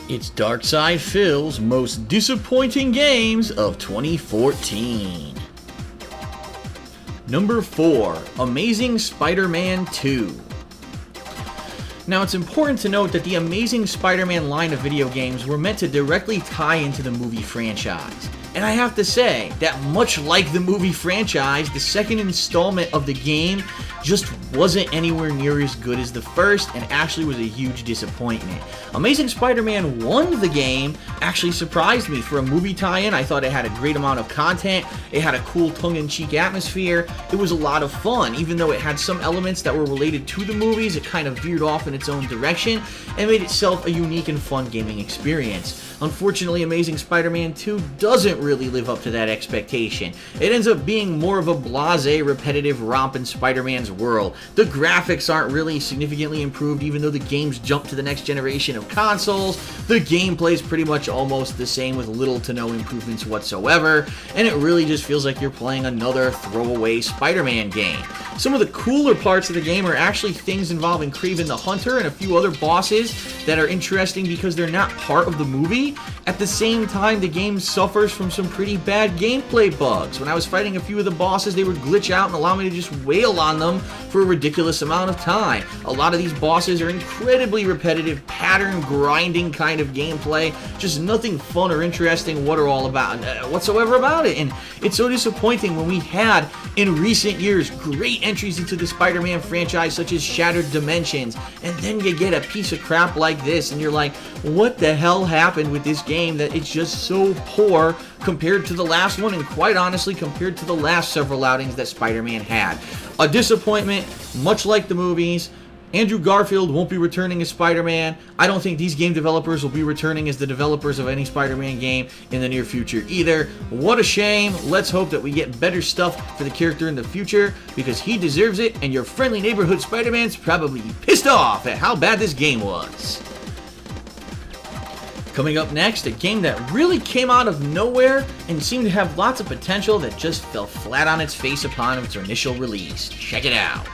It's Darkside Phil's most disappointing games of 2014. Number 4, Amazing Spider-Man 2. Now, it's important to note that the Amazing Spider-Man line of video games were meant to directly tie into the movie franchise. And I have to say that much like the movie franchise, the second installment of the game just wasn't anywhere near as good as the first and actually was a huge disappointment. Amazing Spider-Man 1, the game, actually surprised me. For a movie tie-in, I thought it had a great amount of content, it had a cool tongue-in-cheek atmosphere, it was a lot of fun. Even though it had some elements that were related to the movies, it kind of veered off in its own direction and made itself a unique and fun gaming experience. Unfortunately, Amazing Spider-Man 2 doesn't really live up to that expectation. It ends up being more of a blasé, repetitive romp in Spider-Man's world. The graphics aren't really significantly improved, even though the game's jumped to the next generation of consoles. The gameplay's pretty much almost the same with little to no improvements whatsoever, and it really just feels like you're playing another throwaway Spider-Man game. Some of the cooler parts of the game are actually things involving Kraven the Hunter and a few other bosses that are interesting because they're not part of the movie. At the same time, the game suffers from some pretty bad gameplay bugs. When I was fighting a few of the bosses, they would glitch out and allow me to just wail on them for a ridiculous amount of time. A lot of these bosses are incredibly repetitive, pattern grinding kind of gameplay, just nothing fun or interesting whatsoever about it. And it's so disappointing when we had, in recent years, great entries into the Spider-Man franchise such as Shattered Dimensions, and then you get a piece of crap like this and you're like, what the hell happened with this game that it's just so poor compared to the last one, and quite honestly compared to the last several outings that Spider-Man had. A disappointment, much like the movies. Andrew Garfield won't be returning as Spider-Man. I don't think these game developers will be returning as the developers of any Spider-Man game in the near future either. What a shame. Let's hope that we get better stuff for the character in the future, because he deserves it, and your friendly neighborhood Spider-Man's probably pissed off at how bad this game was. Coming up next, a game that really came out of nowhere and seemed to have lots of potential that just fell flat on its face upon its initial release. Check it out.